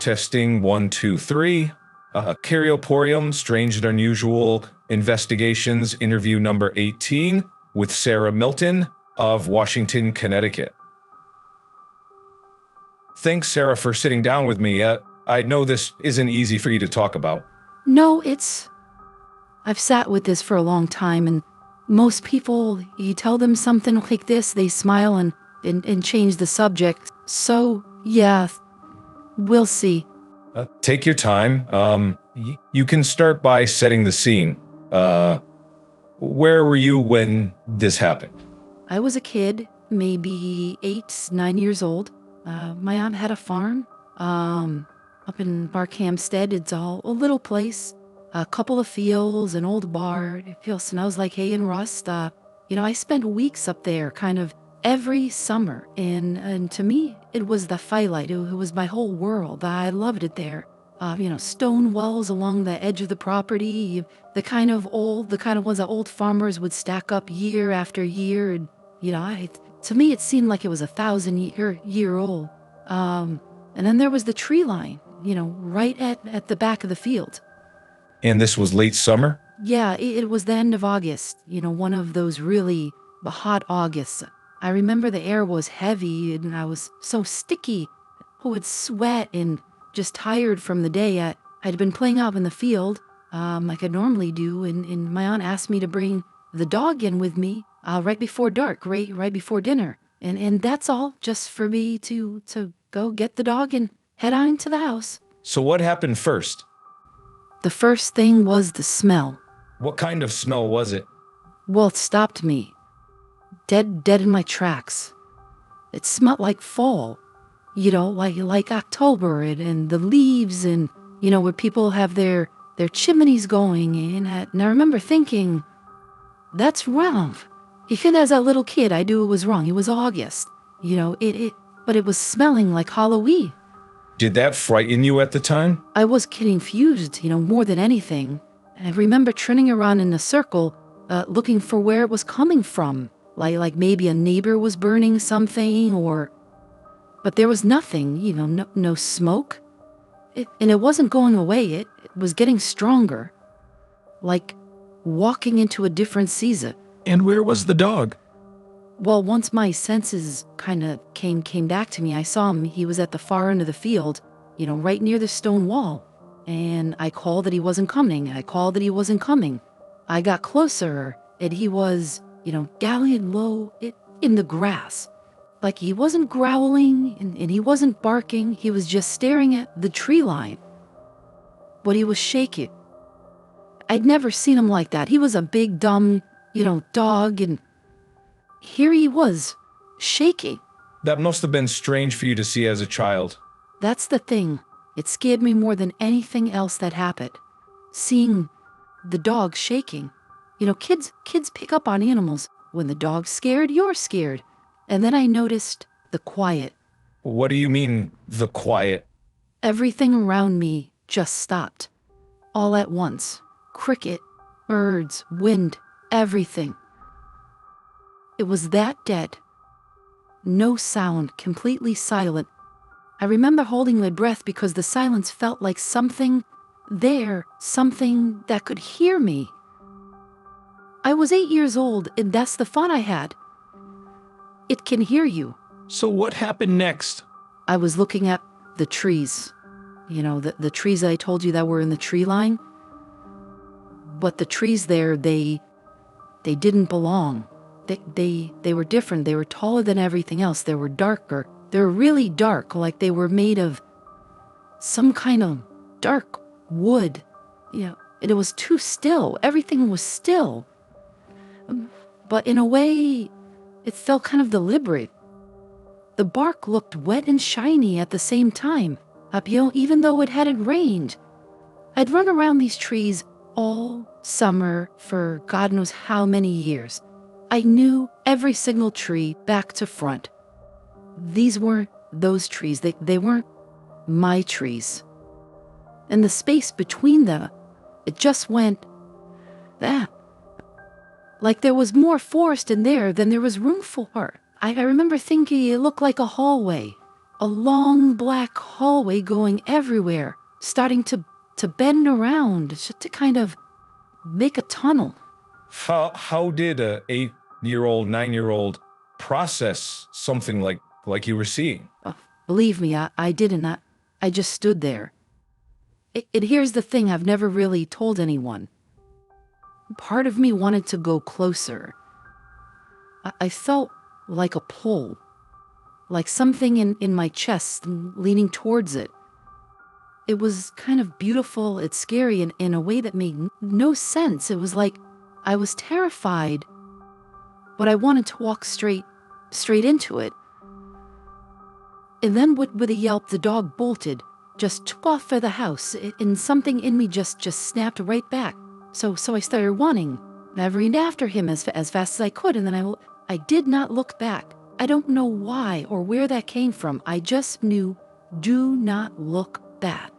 Testing 1, 2, 3. Caryoporium, Strange and Unusual Investigations, interview number 18 with Sarah Milton of Washington, Connecticut. Thanks, Sarah, for sitting down with me. I know this isn't easy for you to talk about. No, I've sat with this for a long time, and most people, you tell them something like this, they smile and change the subject. So, yeah, we'll see. Take your time. You can start by setting the scene. Where were you when this happened? I was a kid, maybe 8, 9 years old. My aunt had a farm, up in Barkhamsted. It's all a little place, a couple of fields, an old barn. It smells like hay and rust. I spent weeks up there, kind of every summer, and to me, it was the highlight. It was my whole world. I loved it there. Stone walls along the edge of the property, the kind of ones that old farmers would stack up year after year. And, to me, it seemed like it was 1,000-year old. And then there was the tree line, right at the back of the field. And this was late summer? Yeah, it was the end of August, one of those really hot Augusts. I remember the air was heavy and I was so sticky. I would sweat and just tired from the day. I'd been playing out in the field, like I normally do, and my aunt asked me to bring the dog in with me right before dark, right before dinner. And that's all, just for me to go get the dog and head on to the house. So what happened first? The first thing was the smell. What kind of smell was it? Well, it stopped me. Dead in my tracks. It smelled like fall. Like October and the leaves and, where people have their chimneys going in. And I remember thinking, that's wrong. Even as a little kid, I knew it was wrong. It was August. But it was smelling like Halloween. Did that frighten you at the time? I was confused, more than anything. I remember turning around in a circle, looking for where it was coming from. Like maybe a neighbor was burning something but there was nothing, no smoke. And it wasn't going away, it was getting stronger. Like walking into a different season. And where was the dog? Well, once my senses kind of came back to me, I saw him. He was at the far end of the field, right near the stone wall. And I called that he wasn't coming. I got closer, and he was, down low in the grass. Like he wasn't growling, and he wasn't barking. He was just staring at the tree line. But he was shaking. I'd never seen him like that. He was a big, dumb, dog, and here he was, shaking. That must have been strange for you to see as a child. That's the thing. It scared me more than anything else that happened. Seeing the dog shaking. Kids pick up on animals. When the dog's scared, you're scared. And then I noticed the quiet. What do you mean, the quiet? Everything around me just stopped. All at once. Cricket, birds, wind, everything. It was that dead. No sound, completely silent. I remember holding my breath because the silence felt like something there, something that could hear me. I was 8 years old, and that's the fun I had. It can hear you. So what happened next? I was looking at the trees. The trees I told you that were in the tree line. But the trees there, they didn't belong. They were different. They were taller than everything else. They were darker. They were really dark, like they were made of some kind of dark wood. And it was too still. Everything was still. But in a way, it felt kind of deliberate. The bark looked wet and shiny at the same time, even though it hadn't rained. I'd run around these trees all summer for God knows how many years. I knew every single tree back to front. These weren't those trees. They weren't my trees. And the space between them, it just went that. Like there was more forest in there than there was room for. I remember thinking it looked like a hallway. A long black hallway going everywhere, starting to bend around, just to kind of make a tunnel. How did a 8-year-old, 9-year-old process something like you were seeing? Believe me, I didn't. I just stood there. Here's the thing I've never really told anyone. Part of me wanted to go closer. I felt like a pull, like something in my chest leaning towards it. It was kind of beautiful, it's scary in a way that made no sense. It was like I was terrified, but I wanted to walk straight into it. And then with a yelp, the dog bolted, just took off for the house, and something in me just snapped right back. So I started running, and I ran after him as fast as I could, and then I did not look back. I don't know why or where that came from. I just knew, do not look back.